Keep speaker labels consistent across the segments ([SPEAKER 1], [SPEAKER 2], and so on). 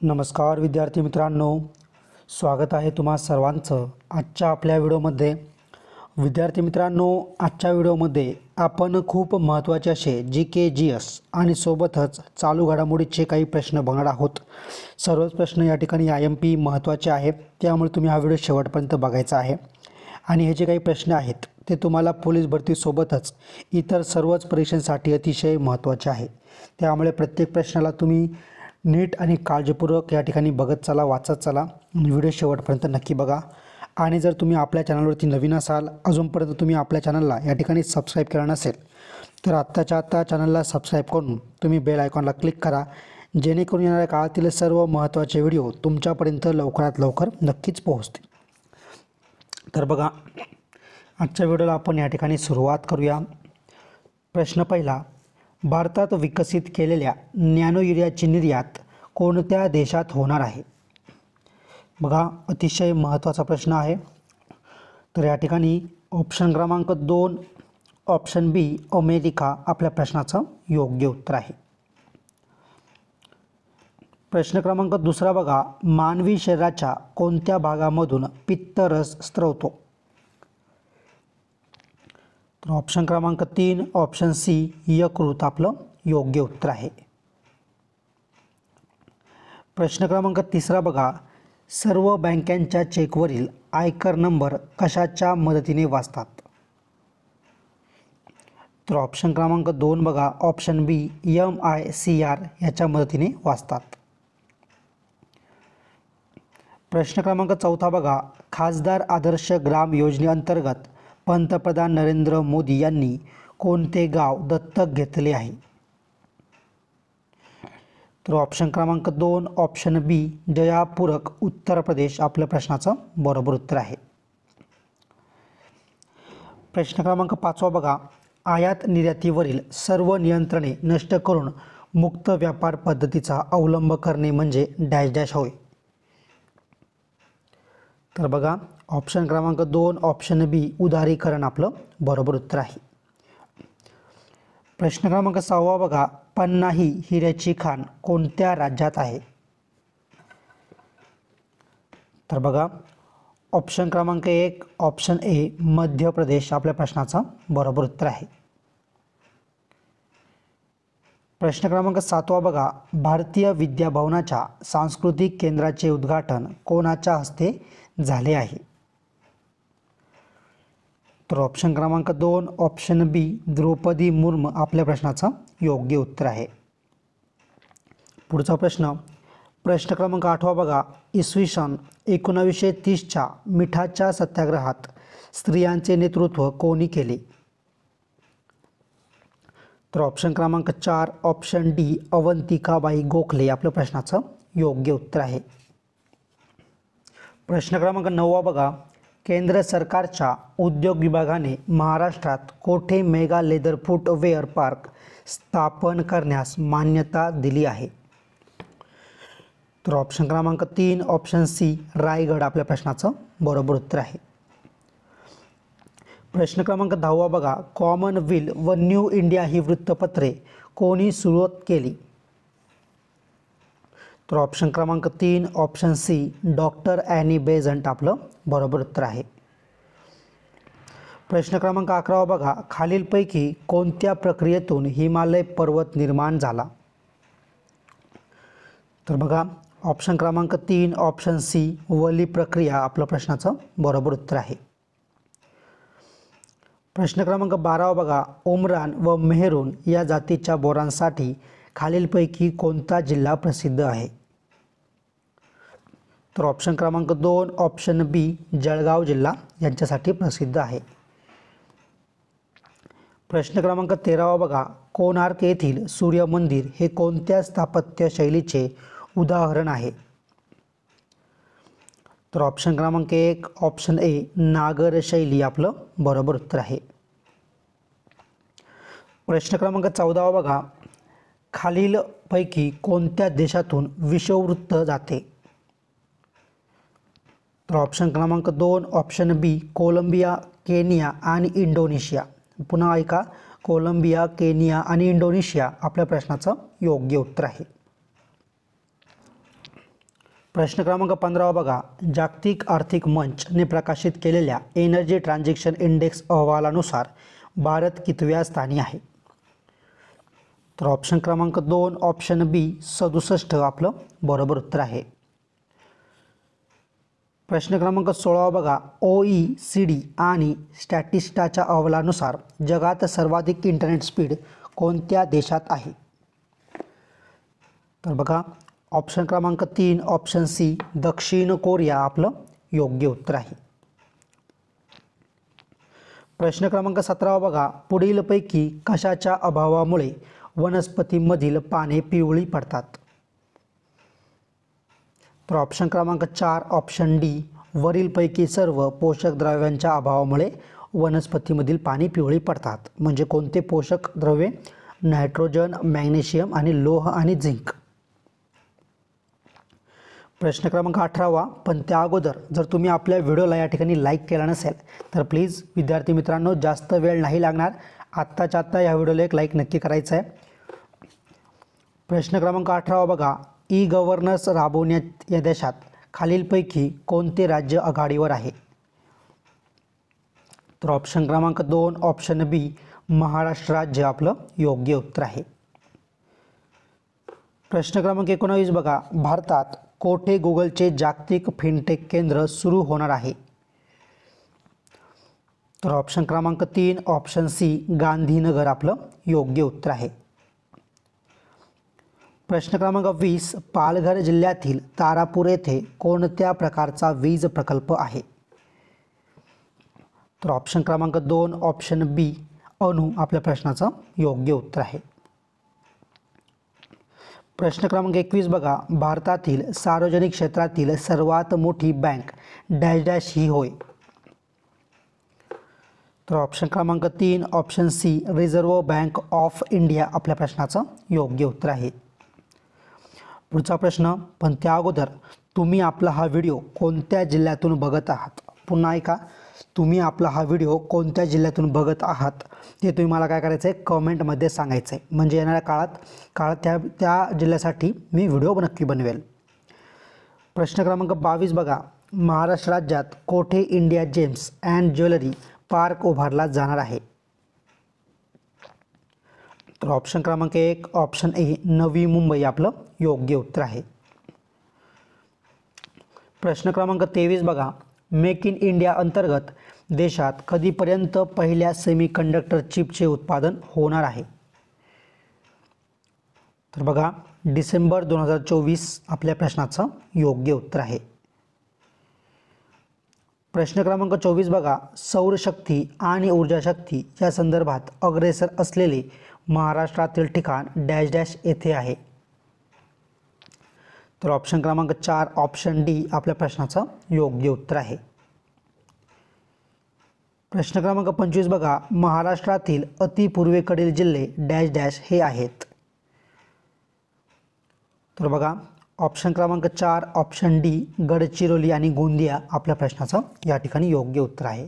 [SPEAKER 1] नमस्कार विद्यार्थी मित्रांनो, स्वागत आहे तुम्हा सर्वांचं आजच्या आपल्या व्हिडिओमध्ये। विद्यार्थी मित्रांनो, आजच्या व्हिडिओमध्ये आपण खूप महत्त्वाचे असे जी.के. जी.एस. आणि सोबतच चालू घडामोडीचे काही प्रश्न बघणार आहोत। सर्वच प्रश्न या ठिकाणी IMP महत्त्वाचे आहेत, त्यामुळे तुम्ही हा व्हिडिओ शेवटपर्यंत बघायचा आहे। आणि हे जे काही प्रश्न आहेत ते तुम्हाला पोलीस भरतीसोबतच इतर सर्वच परीक्षांसाठी अतिशय महत्त्वाचे आहे। त्यामुळे प्रत्येक प्रश्नाला तुम्ही नीट आणि काळजीपूर्वक या ठिकाणी बघत चला, वाचत चला। व्हिडिओ शेवटपर्यंत नक्की बघा। आणि जर तुम्ही आपल्या चॅनलवरती नवीन असाल, अजूनपर्यंत तुम्ही आपल्या चॅनलला या ठिकाणी सबस्क्राईब केलं नसेल, तर आत्ताच्या आत्ता चॅनलला सबस्क्राईब करून तुम्ही बेल आयकॉनला क्लिक करा, जेणेकरून येणाऱ्या काळातील सर्व महत्त्वाचे व्हिडिओ तुमच्यापर्यंत लवकरात लवकर नक्कीच पोहोचतील। तर बघा, आजच्या व्हिडिओला आपण या ठिकाणी सुरुवात करूया। प्रश्न पहिला, भारतात विकसित केलेल्या नॅनो युरियाची निर्यात कोणत्या देशात होणार आहे? बघा, अतिशय महत्त्वाचा प्रश्न आहे। तर या ठिकाणी ऑप्शन क्रमांक 2 ऑप्शन बी अमेरिका आपल्या प्रश्नाचं योग्य उत्तर आहे। प्रश्न क्रमांक 2 बघा, मानवी शरीराच्या कोणत्या भागामधून पित्तरस स्त्रवतो? तर ऑप्शन क्रमांक 3 ऑप्शन सी यकृत आपलं योग्य उत्तर आहे। प्रश्न क्रमांक 3 बघा, सर्व बँकांच्या चेकवरील आयकर नंबर कशाच्या मदतीने वाचतात? तर ऑप्शन क्रमांक 2 बघा, ऑप्शन बी MICR याच्या मदतीने वाचतात। प्रश्न क्रमांक 4 बघा, खासदार आदर्श ग्राम योजनेअंतर्गत पंतप्रधान नरेंद्र मोदी यांनी कोणते गाव दत्तक घेतले आहे? तर ऑप्शन क्रमांक 2 ऑप्शन बी जयापूरक उत्तर प्रदेश आपल्या प्रश्नाचं बरोबर उत्तर आहे। प्रश्न क्रमांक 5 बघा, आयात निर्यातीवरील सर्व नियंत्रणे नष्ट करून मुक्त व्यापार पद्धतीचा अवलंब करणे म्हणजे डॅश डॅश होय? तर बघा, ऑप्शन क्रमांक 2 ऑप्शन बी उदारीकरण आपलं बरोबर उत्तर आहे। प्रश्न क्रमांक 6 बघा, पन्नाही हिऱ्याची खाण कोणत्या राज्यात आहे? तर बघा, ऑप्शन क्रमांक 1 ऑप्शन ए मध्य प्रदेश आपल्या प्रश्नाचं बरोबर उत्तर आहे। प्रश्न क्रमांक 7 बघा, भारतीय विद्याभवनाच्या सांस्कृतिक केंद्राचे उद्घाटन कोणाच्या हस्ते झाले आहे? तर ऑप्शन क्रमांक 2 ऑप्शन बी द्रौपदी मुर्मू आपल्या प्रश्नाचं योग्य उत्तर आहे। पुढचा प्रश्न, प्रश्न क्रमांक 8 बघा, इसवी सन 1930च्या मिठाच्या सत्याग्रहात स्त्रियांचे नेतृत्व कोणी केले? तर ऑप्शन क्रमांक 4 ऑप्शन डी अवंतिकाबाई गोखले आपल्या प्रश्नाचं योग्य उत्तर आहे। प्रश्न क्रमांक 9 बघा, केंद्र सरकारच्या उद्योग विभागाने महाराष्ट्रात कोठे मेगा लेदर फुटवेअर पार्क स्थापन करण्यास मान्यता दिली आहे? तर ऑप्शन क्रमांक 3 ऑप्शन सी रायगड आपल्या प्रश्नाचं बरोबर उत्तर आहे। प्रश्न क्रमांक 10 बघा, कॉमनवेल्थ व न्यू इंडिया ही वृत्तपत्रे कोणी सुरू केली? तर ऑप्शन क्रमांक 3 option C doctor Annie Besant आपलं बरोबर उत्तर आहे। प्रश्न क्रमांक 11 बघा, खालीलपैकी कोणत्या प्रक्रियेतून हिमालय पर्वत निर्माण झाला? तर बघा, ऑप्शन क्रमांक 3 ऑप्शन सी वली प्रक्रिया आपल्या प्रश्नाचं बरोबर उत्तर आहे। प्रश्न क्रमांक 12 बघा, उमरान व मेहरून या जातीच्या बोरांसाठी खालीलपैकी कोणता जिल्हा प्रसिद्ध आहे? तर ऑप्शन क्रमांक 2 ऑप्शन बी जळगाव जिल्हा यांच्यासाठी प्रसिद्ध आहे। प्रश्न क्रमांक 13 बघा, कोणार्क येथील सूर्य मंदिर हे कोणत्या स्थापत्य शैलीचे उदाहरण आहे? तर ऑप्शन क्रमांक 1 ऑप्शन ए नागर शैली आपलं बरोबर उत्तर आहे। प्रश्न क्रमांक 14 बघा, खालीलपैकी कोणत्या देशातून विषुववृत्त जाते? तर ऑप्शन क्रमांक 2 ऑप्शन बी कोलंबिया, केनिया आणि इंडोनेशिया। पुन्हा ऐका, कोलंबिया, केनिया आणि इंडोनेशिया आपल्या प्रश्नाचं योग्य उत्तर आहे। प्रश्न क्रमांक 15 बघा, जागतिक आर्थिक मंचने प्रकाशित केलेल्या एनर्जी ट्रान्झॅक्शन इंडेक्स अहवालानुसार भारत कितव्या स्थानी आहे? तर ऑप्शन क्रमांक 2 ऑप्शन बी 67 आपलं बरोबर उत्तर आहे. प्रश्न क्रमांक 16 बघा, OECD आणि स्टॅटिस्टाच्या अहवालानुसार जगात सर्वाधिक इंटरनेट स्पीड कोणत्या देशात आहे? तर बघा ऑप्शन क्रमांक 3 ऑप्शन सी दक्षिण कोरिया आपलं योग्य उत्तर आहे. प्रश्न क्रमांक 17 बघा, पुढीलपैकी कशाच्या अभावामुळे वनस्पतींमधील पाने पिवळी पडतात? तर ऑप्शन क्रमांक 4 ऑप्शन डी वरीलपैकी सर्व पोषक द्रव्यांच्या अभावामुळे वनस्पतीमधील पाने पिवळी पडतात. म्हणजे कोणते पोषक द्रव्ये? नायट्रोजन, मॅग्नेशियम आणि लोह आणि झिंक. प्रश्न क्रमांक 18 पण त्या अगोदर जर तुम्ही आपल्या व्हिडिओला या ठिकाणी लाईक केला नसेल तर प्लीज विद्यार्थी मित्रांनो, जास्त वेळ नाही लागणार, आत्ताच्या आत्ता या व्हिडिओला एक लाईक नक्की करायचं आहे. प्रश्न क्रमांक 18 बघा, ई गव्हर्नन्स राबवण्यात या देशात खालीलपैकी कोणते राज्य आघाडीवर आहे? तर ऑप्शन क्रमांक 2 ऑप्शन बी महाराष्ट्र राज्य आपलं योग्य उत्तर आहे. प्रश्न क्रमांक 19 बघा, भारतात कोठे गुगलचे जागतिक फिनटेक केंद्र सुरू होणार आहे? तर ऑप्शन क्रमांक 3 ऑप्शन सी गांधीनगर आपलं योग्य उत्तर आहे. प्रश्न क्रमांक 20 पालघर जिल्ह्यातील तारापूर येथे कोणत्या प्रकारचा वीज प्रकल्प आहे? तर ऑप्शन क्रमांक 2 ऑप्शन बी अणू आपल्या प्रश्नाचं योग्य उत्तर आहे. प्रश्न क्रमांक 21 बघा, भारतातील सार्वजनिक क्षेत्रातील सर्वात मोठी बँक डॅश डॅश ही होय? तर ऑप्शन क्रमांक 3 option C Reserve Bank of India आपल्या प्रश्नाचं योग्य उत्तर आहे. पुढचा प्रश्न, पण त्या अगोदर तुम्ही आपला हा व्हिडिओ कोणत्या जिल्ह्यातून बघत आहात? पुन्हा ऐका, तुम्ही आपला हा व्हिडिओ कोणत्या जिल्ह्यातून बघत आहात ते तुम्ही मला काय करायचं आहे, कमेंटमध्ये सांगायचं आहे. म्हणजे येणाऱ्या काळात त्या जिल्ह्यासाठी मी व्हिडिओ नक्की बनवेल. प्रश्न क्रमांक 22 बघा, महाराष्ट्र राज्यात कोठे India gems and jewellery park उभारला जाणार आहे? तर ऑप्शन क्रमांक 1 ऑप्शन ए नवी मुंबई आपलं योग्य उत्तर आहे. प्रश्न क्रमांक 23 बघा, मेक इन इंडिया अंतर्गत देशात कधीपर्यंत पहिल्या सेमीकंडक्टर चिपचे उत्पादन होणार आहे? तर बघा डिसेंबर 2024 आपल्या प्रश्नाचं योग्य उत्तर आहे. प्रश्न क्रमांक 24 बघा, सौरशक्ती आणि ऊर्जाशक्ती या संदर्भात अग्रेसर असलेले महाराष्ट्रातील ठिकाण डॅश डॅश येथे आहे? तर ऑप्शन क्रमांक 4 ऑप्शन डी आपल्या प्रश्नाचं योग्य उत्तर आहे. प्रश्न क्रमांक 25 बघा, महाराष्ट्रातील अतिपूर्वेकडील जिल्हे डॅश डॅश हे आहेत? तर बघा ऑप्शन क्रमांक 4 ऑप्शन डी गडचिरोली आणि गोंदिया आपल्या प्रश्नाचं या ठिकाणी योग्य उत्तर आहे.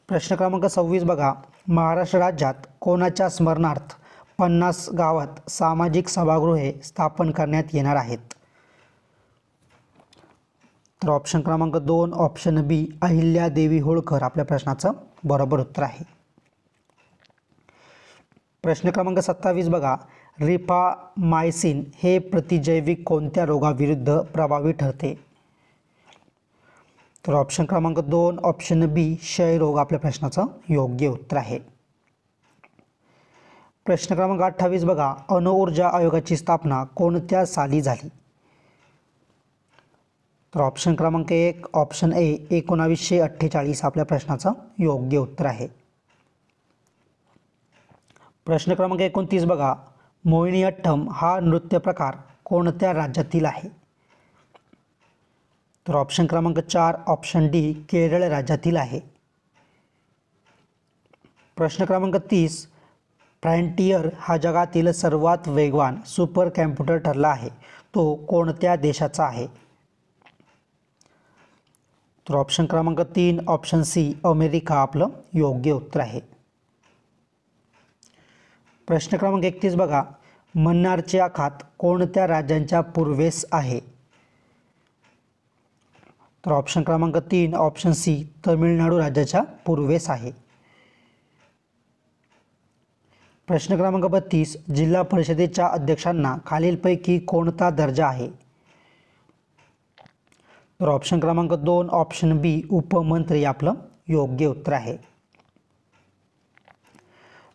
[SPEAKER 1] प्रश्न क्रमांक 26 बघा, महाराष्ट्र राज्यात कोणाच्या स्मरणार्थ 50 गावात सामाजिक सभागृहे स्थापन करण्यात येणार आहेत? तर ऑप्शन क्रमांक 2 ऑप्शन बी अहिल्यादेवी होळकर आपल्या प्रश्नाचं बरोबर उत्तर आहे. प्रश्न क्रमांक 27 बघा, रिफामायसिन हे प्रतिजैविक कोणत्या रोगाविरुद्ध प्रभावी ठरते? तर ऑप्शन क्रमांक 2 ऑप्शन बी क्षयरोग आपल्या प्रश्नाचं योग्य उत्तर आहे. प्रश्न क्रमांक 28 बघा, अणुऊर्जा आयोगाची स्थापना कोणत्या साली झाली? तर ऑप्शन क्रमांक 1 ऑप्शन ए 1948 आपल्या प्रश्नाचं योग्य उत्तर आहे. प्रश्न क्रमांक 29 बघा, मोहिनीअट्टम हा नृत्य प्रकार कोणत्या राज्यातील आहे? तर ऑप्शन क्रमांक 4 ऑप्शन डी केरळ राज्यातील आहे. प्रश्न क्रमांक 30 फ्रंटियर हा जगातील सर्वात वेगवान सुपर कॉम्प्युटर ठरला आहे, तो कोणत्या देशाचा आहे? तर ऑप्शन क्रमांक 3 ऑप्शन सी अमेरिका आपलं योग्य उत्तर आहे. प्रश्न क्रमांक 31 बघा, मन्नारचे आखात कोणत्या राज्यांच्या पूर्वेस आहे? तर ऑप्शन क्रमांक 3 ऑप्शन सी तमिळनाडू राज्याच्या पूर्वेस आहे. प्रश्न क्रमांक 32 जिल्हा परिषदेच्या अध्यक्षांना खालीलपैकी कोणता दर्जा आहे? तर ऑप्शन क्रमांक 2 ऑप्शन बी उपमंत्री आपलं योग्य उत्तर आहे.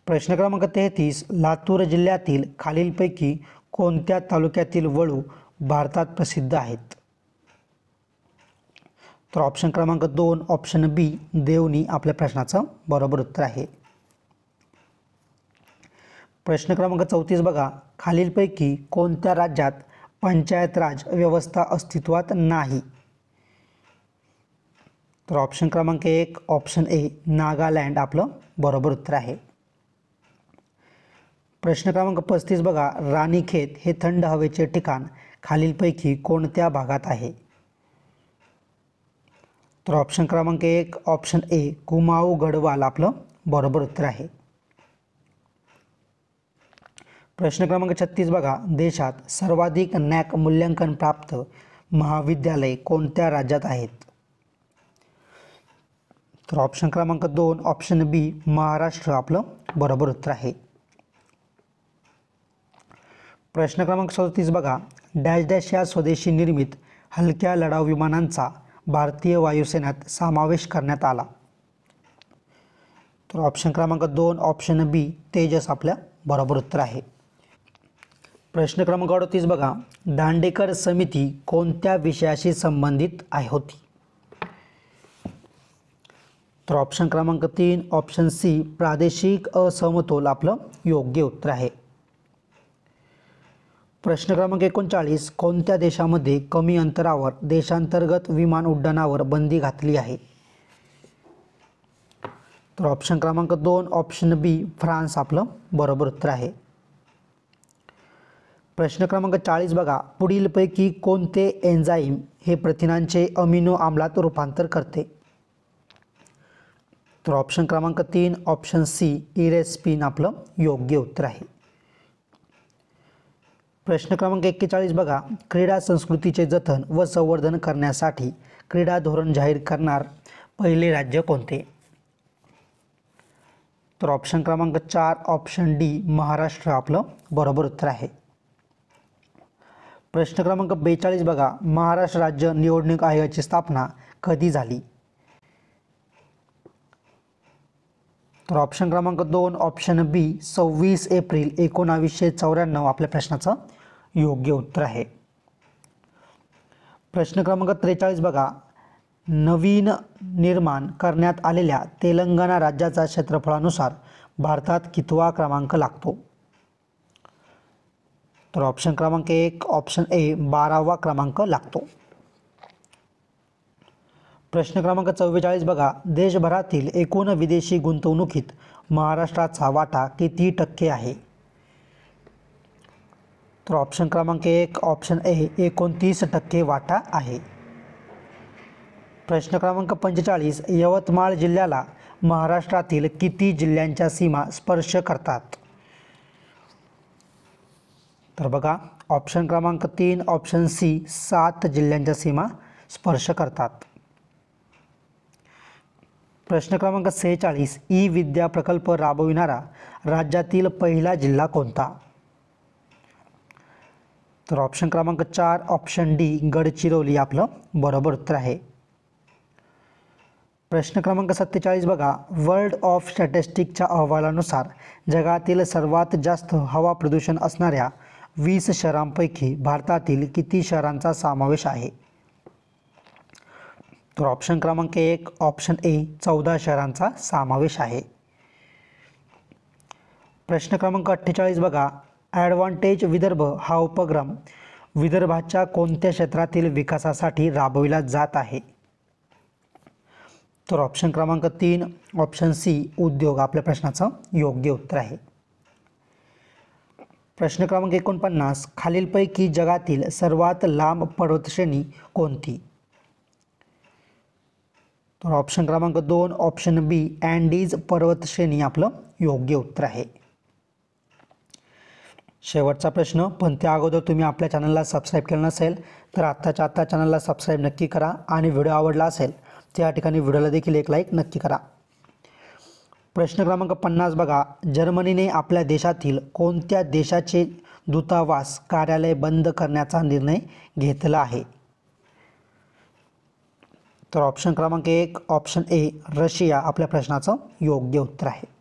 [SPEAKER 1] प्रश्न क्रमांक 33 लातूर जिल्ह्यातील खालीलपैकी कोणत्या तालुक्यातील वळू भारतात प्रसिद्ध आहेत? तर ऑप्शन क्रमांक 2 ऑप्शन बी देवणी आपल्या प्रश्नाचं बरोबर उत्तर आहे. प्रश्न क्रमांक 34 बघा, खालीलपैकी कोणत्या राज्यात पंचायत राज व्यवस्था अस्तित्वात नाही? तर ऑप्शन क्रमांक 1 ऑप्शन ए नागालँड आपलं बरोबर उत्तर आहे. प्रश्न क्रमांक 35 बघा, राणीखेत हे थंड हवेचे ठिकाण खालीलपैकी कोणत्या भागात आहे? तर ऑप्शन क्रमांक 1 ऑप्शन ए कुमाऊ गढवाल आपलं बरोबर उत्तर आहे. प्रश्न क्रमांक 36 बघा, देशात सर्वाधिक नॅक मूल्यांकन प्राप्त महाविद्यालय कोणत्या राज्यात आहेत? तर ऑप्शन क्रमांक 2 ऑप्शन बी महाराष्ट्र आपलं बरोबर उत्तर आहे. प्रश्न क्रमांक 37 बघा, डॅश डॅश या स्वदेशी निर्मित हलक्या लढाऊ विमानांचा भारतीय वायुसेनेत समावेश करण्यात आला? तर ऑप्शन क्रमांक 2 ऑप्शन बी तेजस आपल्या बरोबर उत्तर आहे. प्रश्न क्रमांक 38 बघा, दांडेकर समिती कोणत्या विषयाशी संबंधित होती? तर ऑप्शन क्रमांक 3 ऑप्शन सी प्रादेशिक असमतोल आपलं योग्य उत्तर आहे. प्रश्न क्रमांक 39 कोणत्या देशामध्ये कमी अंतरावर देशांतर्गत विमान उड्डाणावर बंदी घातली आहे? तर ऑप्शन क्रमांक 2 ऑप्शन बी फ्रान्स आपलं बरोबर उत्तर आहे. प्रश्न क्रमांक 40 बघा, पुढीलपैकी कोणते एन्झाईम हे प्रथिनांचे अमिनो आम्लात रूपांतर करते? तर ऑप्शन क्रमांक 3 ऑप्शन सी इरेस्पिन आपलं योग्य उत्तर आहे. प्रश्न क्रमांक 41 बघा, क्रीडा संस्कृतीचे जतन व संवर्धन करण्यासाठी क्रीडा धोरण जाहीर करणार पहिले राज्य कोणते? तर ऑप्शन क्रमांक 4 ऑप्शन डी महाराष्ट्र आपलं बरोबर उत्तर आहे. प्रश्न क्रमांक 42 बघा, महाराष्ट्र राज्य निवडणूक आयोगाची स्थापना कधी झाली? तर ऑप्शन क्रमांक 2 ऑप्शन बी 26 एप्रिल 1994 आपल्या प्रश्नाचं योग्य उत्तर आहे. प्रश्न क्रमांक 43 बघा, नवीन निर्माण करण्यात आलेल्या तेलंगणा राज्याचा क्षेत्रफळानुसार भारतात कितवा क्रमांक लागतो? तर ऑप्शन क्रमांक 1 ऑप्शन ए 12वा क्रमांक लागतो. प्रश्न क्रमांक 44 बघा, देशभरातील एकूण विदेशी गुंतवणुकीत महाराष्ट्राचा वाटा किती टक्के आहे? तर ऑप्शन क्रमांक 1 ऑप्शन ए 29% वाटा आहे. प्रश्न क्रमांक 45 यवतमाळ जिल्ह्याला महाराष्ट्रातील किती जिल्ह्यांच्या सीमा स्पर्श करतात? तर बघा ऑप्शन क्रमांक 3 ऑप्शन सी 7 जिल्ह्यांच्या सीमा स्पर्श करतात. प्रश्न क्रमांक 46 ई विद्या प्रकल्प राबविणारा राज्यातील पहिला जिल्हा कोणता? तर ऑप्शन क्रमांक 4 ऑप्शन डी गडचिरोली आपलं बरोबर उत्तर आहे. प्रश्न क्रमांक 47 बघा, वर्ल्ड ऑफ स्टॅटिस्टिक्सच्या अहवालानुसार जगातील सर्वात जास्त हवा प्रदूषण असणाऱ्या 20 शहरांपैकी भारतातील किती शहरांचा समावेश आहे? तर ऑप्शन क्रमांक 1 ऑप्शन ए 14 शहरांचा समावेश आहे. प्रश्न क्रमांक 48 बघा, ॲडव्हान्टेज विदर्भ हा उपक्रम विदर्भाच्या कोणत्या क्षेत्रातील विकासासाठी राबविला जात आहे? तर ऑप्शन क्रमांक 3 ऑप्शन सी उद्योग आपल्या प्रश्नाचं योग्य उत्तर आहे. प्रश्न क्रमांक 49 खालीलपैकी जगातील सर्वात लांब पर्वतश्रेणी कोणती? तर ऑप्शन क्रमांक 2 ऑप्शन बी अँडीज पर्वतश्रेणी आपलं योग्य उत्तर आहे. शेवटचा प्रश्न, पण त्या अगोदर तुम्ही आपल्या चॅनलला सबस्क्राईब केलं नसेल तर आत्ताच्या आत्ता चॅनलला सबस्क्राईब नक्की करा आणि व्हिडिओ आवडला असेल त्या ठिकाणी व्हिडिओला देखील एक लाईक नक्की करा. प्रश्न क्रमांक 50 बघा, जर्मनीने आपल्या देशातील कोणत्या देशाचे दूतावास कार्यालय बंद करण्याचा निर्णय घेतला आहे? तर ऑप्शन क्रमांक 1 ऑप्शन ए रशिया आपल्या प्रश्नाचं योग्य उत्तर आहे.